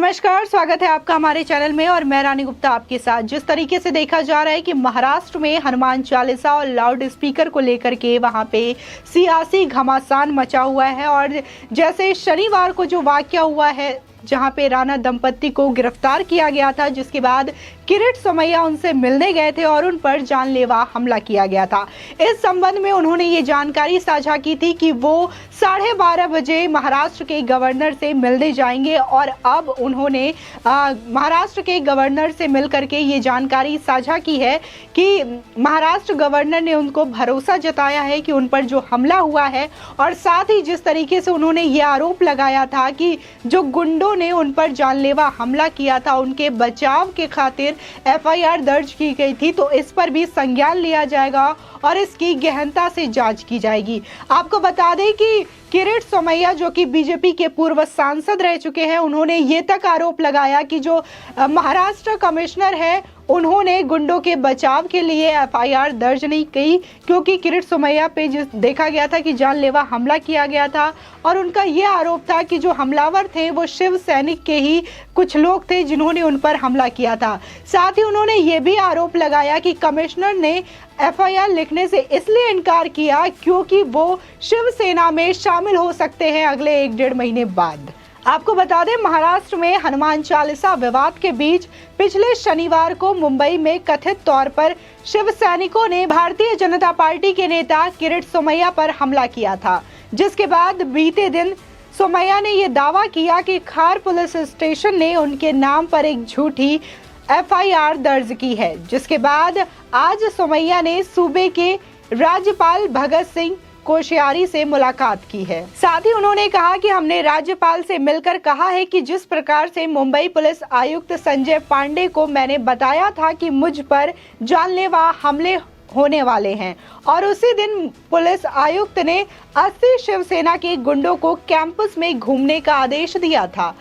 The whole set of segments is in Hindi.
नमस्कार, स्वागत है आपका हमारे चैनल में और मैं रानी गुप्ता आपके साथ। जिस तरीके से देखा जा रहा है कि महाराष्ट्र में हनुमान चालीसा और लाउड स्पीकर को लेकर के वहां पे सियासी घमासान मचा हुआ है और जैसे शनिवार को जो वाकया हुआ है जहां पे राणा दंपत्ति को गिरफ्तार किया गया था, जिसके बाद किरीट सोमैया उनसे मिलने गए थे और उन पर जानलेवा हमला किया गया था। इस संबंध में उन्होंने ये जानकारी साझा की थी कि वो 12:30 बजे महाराष्ट्र के गवर्नर से मिलने जाएंगे और अब उन्होंने महाराष्ट्र के गवर्नर से मिलकर के ये जानकारी साझा की है कि महाराष्ट्र गवर्नर ने उनको भरोसा जताया है कि उन पर जो हमला हुआ है, और साथ ही जिस तरीके से उन्होंने ये आरोप लगाया था कि जो गुंडों ने उन पर जानलेवा हमला किया था उनके बचाव के खातिर एफआईआर दर्ज की गई थी, तो इस पर भी संज्ञान लिया जाएगा और इसकी गहनता से जांच की जाएगी। आपको बता दें कि किरीट सोमैया जो कि बीजेपी के पूर्व सांसद रह चुके हैं, उन्होंने ये तक आरोप लगाया कि जो महाराष्ट्र कमिश्नर है उन्होंने गुंडों के बचाव के लिए एफआईआर दर्ज नहीं की, क्योंकि किरीट सोमैया पे देखा गया था कि जानलेवा हमला किया गया था और उनका ये आरोप था कि जो हमलावर थे वो शिव सैनिक के ही कुछ लोग थे जिन्होंने उन पर हमला किया था। साथ ही उन्होंने ये भी आरोप लगाया कि कमिश्नर ने एफआईआर लिखने से इसलिए इनकार किया क्योंकि वो शिवसेना में शामिल हो सकते हैं अगले 1-1.5 महीने बाद। आपको बता दें, महाराष्ट्र में हनुमान चालीसा विवाद के बीच पिछले शनिवार को मुंबई में कथित तौर पर शिव सैनिकों ने भारतीय जनता पार्टी के नेता किरीट सोमैया पर हमला किया था, जिसके बाद बीते दिन सोमैया ने यह दावा किया कि खार पुलिस स्टेशन ने उनके नाम पर एक झूठी एफआईआर दर्ज की है। जिसके बाद आज सोमैया ने सूबे के राज्यपाल भगत सिंह कोश्यारी से मुलाकात की है। साथ ही उन्होंने कहा कि हमने राज्यपाल से मिलकर कहा है कि जिस प्रकार से मुंबई पुलिस आयुक्त संजय पांडे को मैंने बताया था कि मुझ पर जानलेवा हमले होने वाले हैं, और उसी दिन पुलिस आयुक्त ने 80 शिवसेना के गुंडों को कैंपस में घूमने का आदेश दिया था।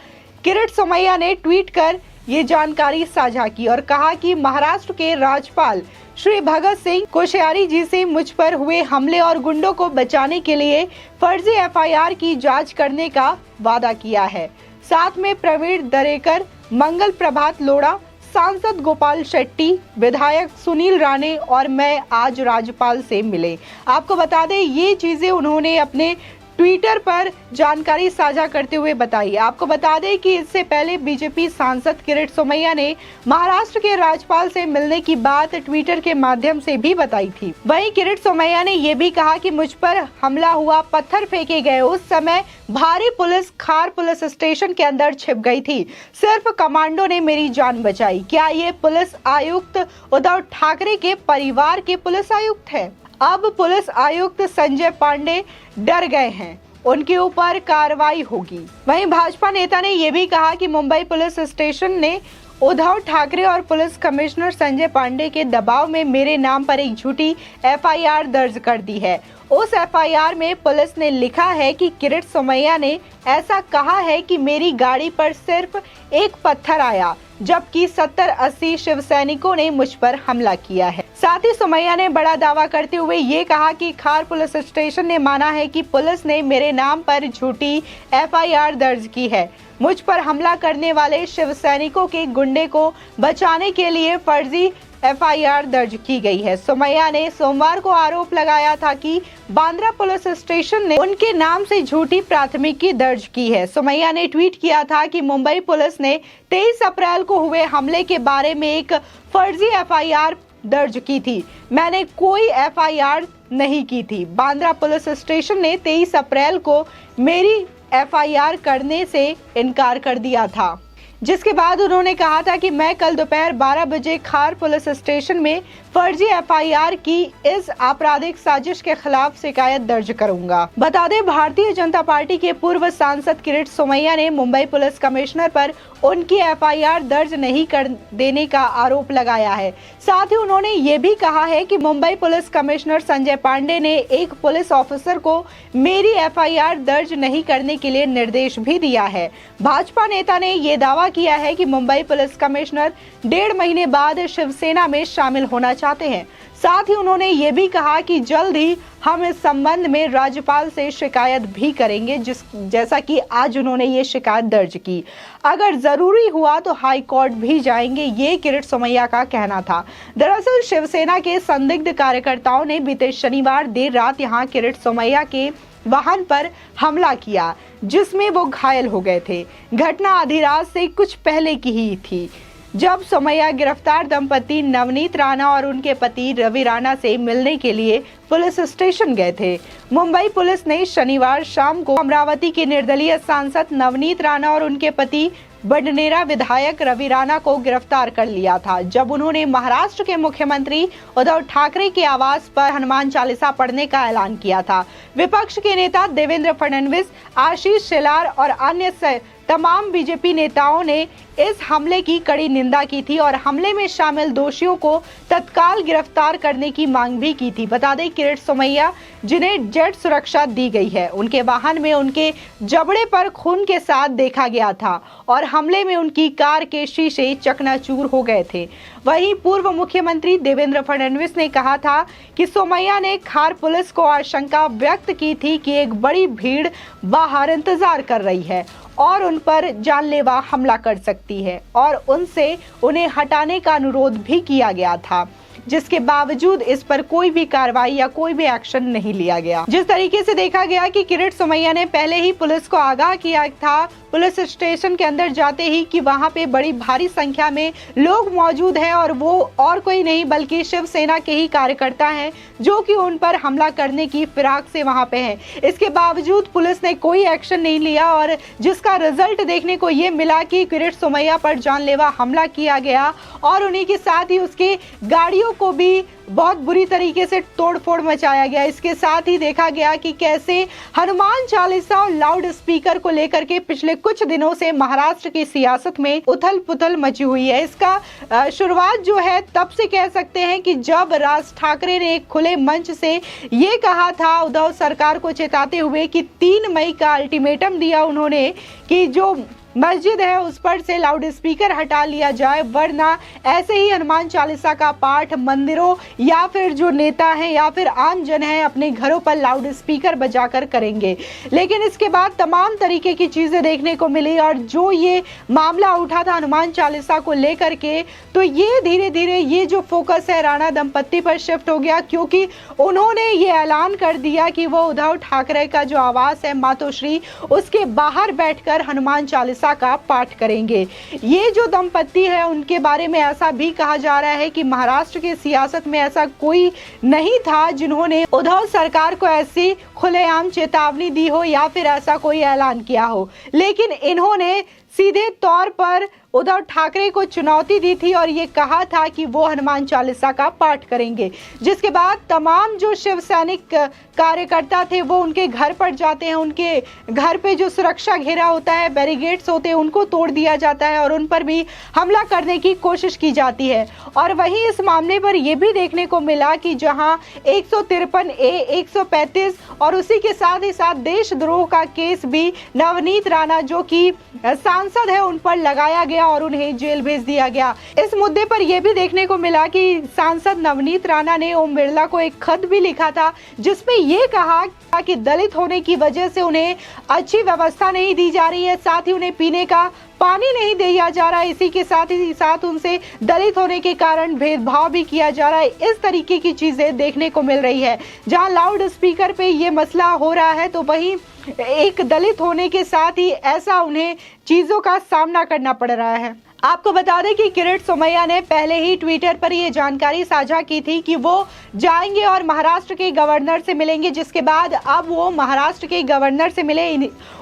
किरीट सोमैया ने ट्वीट कर ये जानकारी साझा की और कहा कि महाराष्ट्र के राज्यपाल श्री भगत सिंह कोश्यारी जी से मुझ पर हुए हमले और गुंडों को बचाने के लिए फर्जी एफआईआर की जांच करने का वादा किया है। साथ में प्रवीण दरेकर, मंगल प्रभात लोढ़ा, सांसद गोपाल शेट्टी, विधायक सुनील राणे और मैं आज राज्यपाल से मिले। आपको बता दें, ये चीजें उन्होंने अपने ट्विटर पर जानकारी साझा करते हुए बताई। आपको बता दें कि इससे पहले बीजेपी सांसद किरीट सोमैया ने महाराष्ट्र के राज्यपाल से मिलने की बात ट्विटर के माध्यम से भी बताई थी। वहीं किरीट सोमैया ने यह भी कहा कि मुझ पर हमला हुआ, पत्थर फेंके गए, उस समय भारी पुलिस खार पुलिस स्टेशन के अंदर छिप गई थी, सिर्फ कमांडो ने मेरी जान बचाई। क्या ये पुलिस आयुक्त उद्धव ठाकरे के परिवार के पुलिस आयुक्त है? अब पुलिस आयुक्त संजय पांडे डर गए हैं, उनके ऊपर कार्रवाई होगी। वहीं भाजपा नेता ने यह भी कहा कि मुंबई पुलिस स्टेशन ने उद्धव ठाकरे और पुलिस कमिश्नर संजय पांडे के दबाव में मेरे नाम पर एक झूठी एफआईआर दर्ज कर दी है। उस एफआईआर में पुलिस ने लिखा है कि किरीट सोमैया ने ऐसा कहा है कि मेरी गाड़ी पर सिर्फ एक पत्थर आया, जबकि 70-80 शिव सैनिकों ने मुझ पर हमला किया है। साथ ही सोमैया ने बड़ा दावा करते हुए ये कहा कि खार पुलिस स्टेशन ने माना है कि पुलिस ने मेरे नाम पर झूठी एफआईआर दर्ज की है। मुझ पर हमला करने वाले शिव सैनिकों के गुंडे को बचाने के लिए फर्जी एफआईआर दर्ज की गई है। सोमैया ने सोमवार को आरोप लगाया था कि बांद्रा पुलिस स्टेशन ने उनके नाम से झूठी प्राथमिकी दर्ज की है। सोमैया ने ट्वीट किया था कि मुंबई पुलिस ने 23 अप्रैल को हुए हमले के बारे में एक फर्जी एफआईआर दर्ज की थी। मैंने कोई एफआईआर नहीं की थी। बांद्रा पुलिस स्टेशन ने 23 अप्रैल को मेरी एफआईआर करने से इनकार कर दिया था, जिसके बाद उन्होंने कहा था कि मैं कल दोपहर 12 बजे खार पुलिस स्टेशन में फर्जी एफआईआर की इस आपराधिक साजिश के खिलाफ शिकायत दर्ज करूंगा। बता दें, भारतीय जनता पार्टी के पूर्व सांसद किरीट सोमैया ने मुंबई पुलिस कमिश्नर पर उनकी एफआईआर दर्ज नहीं कर देने का आरोप लगाया है। साथ ही उन्होंने ये भी कहा है कि मुंबई पुलिस कमिश्नर संजय पांडे ने एक पुलिस ऑफिसर को मेरी एफआईआर दर्ज नहीं करने के लिए निर्देश भी दिया है। भाजपा नेता ने ये दावा दावा किया है कि मुंबई पुलिस कमिश्नर 1.5 महीने बाद शिवसेना में शामिल होना चाहते हैं। साथ ही उन्होंने ये भी कहा कि जल्द ही हम इस संबंध में राज्यपाल से शिकायत भी करेंगे, जैसा कि आज उन्होंने ये शिकायत दर्ज की। अगर जरूरी हुआ तो हाई कोर्ट भी जाएंगे, ये किरीट सोमैया का कहना था। दरअसल शिवसेना के संदिग्ध कार्यकर्ताओं ने बीते शनिवार देर रात यहां किरीट सोमैया के वाहन पर हमला किया, जिसमें वो घायल हो गए थे। घटना आधी रात से कुछ पहले की ही थी, जब सोमैया गिरफ्तार दंपति नवनीत राणा और उनके पति रवि राणा से मिलने के लिए पुलिस स्टेशन गए थे। मुंबई पुलिस ने शनिवार शाम को अमरावती के निर्दलीय सांसद नवनीत राणा और उनके पति बडनेरा विधायक रवि राणा को गिरफ्तार कर लिया था, जब उन्होंने महाराष्ट्र के मुख्यमंत्री उद्धव ठाकरे के आवास पर हनुमान चालीसा पढ़ने का ऐलान किया था। विपक्ष के नेता देवेंद्र फडणवीस, आशीष शेलार और अन्य तमाम बीजेपी नेताओं ने इस हमले की कड़ी निंदा की थी और हमले में शामिल दोषियों को तत्काल गिरफ्तार करने की मांग भी की थी। बता दें, किरीट सोमैया, जिन्हें जेट सुरक्षा दी गई है, उनके वाहन में उनके जबड़े पर खून के साथ देखा गया था और हमले में उनकी कार के शीशे चकनाचूर हो गए थे। वहीं पूर्व मुख्यमंत्री देवेंद्र फडणवीस ने कहा था कि सोमैया ने खार पुलिस को आशंका व्यक्त की थी कि एक बड़ी भीड़ बाहर इंतजार कर रही है और उन पर जानलेवा हमला कर सकती है और उनसे उन्हें हटाने का अनुरोध भी किया गया था, जिसके बावजूद इस पर कोई भी कार्रवाई या कोई भी एक्शन नहीं लिया गया। जिस तरीके से देखा गया कि किरीट सोमैया ने पहले ही पुलिस को आगाह किया था पुलिस स्टेशन के अंदर जाते ही कि वहां पे बड़ी भारी संख्या में लोग मौजूद हैं और वो और कोई नहीं बल्कि शिवसेना के ही कार्यकर्ता हैं, जो कि उन पर हमला करने की फिराक से वहां पे हैं। इसके बावजूद पुलिस ने कोई एक्शन नहीं लिया और जिसका रिजल्ट देखने को ये मिला कि किरीट सोमैया पर जानलेवा हमला किया गया और उन्हीं के साथ ही उसके गाड़ियों को भी बहुत बुरी तरीके से तोड़फोड़ मचाया गया। इसके साथ ही देखा गया कि कैसे हनुमान चालीसा और लाउड स्पीकर को लेकर के पिछले कुछ दिनों से महाराष्ट्र की सियासत में उथल पुथल मची हुई है। इसका शुरुआत जो है तब से कह सकते हैं कि जब राज ठाकरे ने एक खुले मंच से ये कहा था, उद्धव सरकार को चेताते हुए कि 3 मई का अल्टीमेटम दिया उन्होंने कि जो मस्जिद है उस पर से लाउड स्पीकर हटा लिया जाए, वरना ऐसे ही हनुमान चालीसा का पाठ मंदिरों या फिर जो नेता हैं या फिर आम जन हैं अपने घरों पर लाउड स्पीकर बजाकर करेंगे। लेकिन इसके बाद तमाम तरीके की चीजें देखने को मिली और जो ये मामला उठा था हनुमान चालीसा को लेकर के, तो ये धीरे धीरे ये जो फोकस है राणा दंपत्ति पर शिफ्ट हो गया, क्योंकि उन्होंने ये ऐलान कर दिया कि वो उद्धव ठाकरे का जो आवास है मातोश्री, उसके बाहर बैठकर हनुमान चालीसा का पाठ करेंगे। ये जो दंपत्ति है उनके बारे में ऐसा भी कहा जा रहा है कि महाराष्ट्र की सियासत में ऐसा कोई नहीं था जिन्होंने उद्धव सरकार को ऐसी खुलेआम चेतावनी दी हो या फिर ऐसा कोई ऐलान किया हो, लेकिन इन्होंने सीधे तौर पर उद्धव ठाकरे को चुनौती दी थी और ये कहा था कि वो हनुमान चालीसा का पाठ करेंगे। जिसके बाद तमाम जो शिव सैनिक कार्यकर्ता थे वो उनके घर पर जाते हैं, उनके घर पे जो सुरक्षा घेरा होता है, बैरिकेड्स होते हैं, उनको तोड़ दिया जाता है और उन पर भी हमला करने की कोशिश की जाती है। और वहीं इस मामले पर यह भी देखने को मिला कि जहां 153A, 135 और उसी के साथ ही साथ देशद्रोह का केस भी नवनीत राणा जो कि सांसद है उन पर लगाया गया और उन्हें जेल भेज दिया गया। इस मुद्दे पर यह भी देखने को मिला कि सांसद नवनीत राणा ने ओम बिरला को एक खत भी लिखा था, जिसमें यह कहा कि दलित होने की वजह से उन्हें अच्छी व्यवस्था नहीं दी जा रही है, साथ ही उन्हें पीने का पानी नहीं दिया जा रहा है, इसी के साथ ही साथ उनसे दलित होने के कारण भेदभाव भी किया जा रहा है। इस तरीके की चीजें देखने को मिल रही है। जहां लाउड स्पीकर पे ये मसला हो रहा है तो वहीं एक दलित होने के साथ ही ऐसा उन्हें चीजों का सामना करना पड़ रहा है। आपको बता दें कि किरीट सोमैया ने पहले ही ट्विटर पर यह जानकारी साझा की थी कि वो जाएंगे और महाराष्ट्र के गवर्नर से मिलेंगे, जिसके बाद अब वो महाराष्ट्र के गवर्नर से मिले।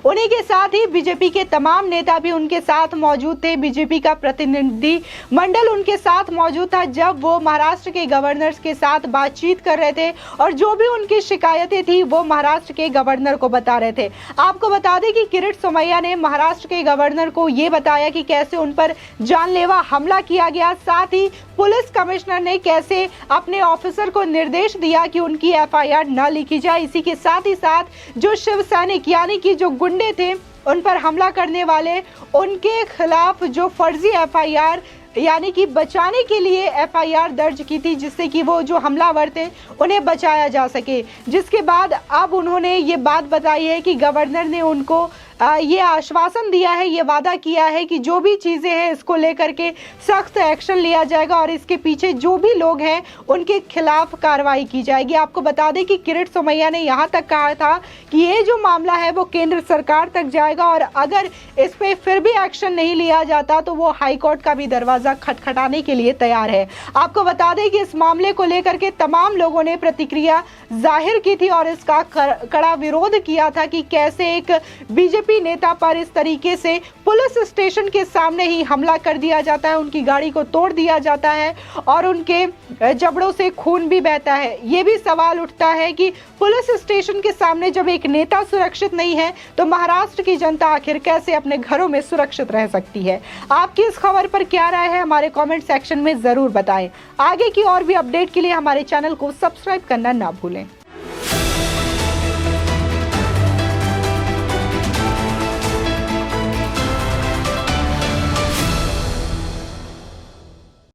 उन्हीं के साथ ही बीजेपी के तमाम नेता भी उनके साथ मौजूद थे। बीजेपी का प्रतिनिधि मंडल उनके साथ मौजूद था जब वो महाराष्ट्र के गवर्नर के साथ बातचीत कर रहे थे और जो भी उनकी शिकायतें थी वो महाराष्ट्र के गवर्नर को बता रहे थे। आपको बता दें कि किरीट सोमैया ने महाराष्ट्र के गवर्नर को ये बताया कि कैसे उन पर जानलेवा हमला किया गया, साथ ही पुलिस कमिश्नर ने कैसे अपने ऑफिसर को निर्देश दिया कि उनकी FIR न लिखी जाए। इसी के साथ ही साथ जो शिव सैनिक यानी कि जो गुंडे थे उन पर हमला करने वाले उनके खिलाफ जो फर्जी एफआईआर यानी कि बचाने के लिए एफआईआर दर्ज की थी, जिससे कि वो जो हमलावर थे उन्हें बचाया जा सके। जिसके बाद अब उन्होंने ये बात बताई है कि गवर्नर ने उनको ये आश्वासन दिया है, ये वादा किया है कि जो भी चीज़ें हैं इसको लेकर के सख्त एक्शन लिया जाएगा और इसके पीछे जो भी लोग हैं उनके खिलाफ कार्रवाई की जाएगी। आपको बता दें कि किरीट सोमैया ने यहाँ तक कहा था कि ये जो मामला है वो केंद्र सरकार तक जाएगा और अगर इस पर फिर भी एक्शन नहीं लिया जाता तो वो हाईकोर्ट का भी दरवाज़ा खटखटाने के लिए तैयार है। आपको बता दें कि इस मामले को लेकर के तमाम लोगों ने प्रतिक्रिया जाहिर की थी और इसका कड़ा विरोध किया था कि कैसे एक बीजेपी नेता पर इस तरीके से पुलिस स्टेशन के सामने ही हमला कर दिया जाता है, उनकी गाड़ी को तोड़ दिया जाता है और उनके जबड़ों से खून भी बहता है। ये भी सवाल उठता है कि पुलिस स्टेशन के सामने जब एक नेता सुरक्षित नहीं है तो महाराष्ट्र की जनता आखिर कैसे अपने घरों में सुरक्षित रह सकती है। आपकी इस खबर पर क्या राय है हमारे कमेंट सेक्शन में जरूर बताएं। आगे की और भी अपडेट के लिए हमारे चैनल को सब्सक्राइब करना ना भूलें।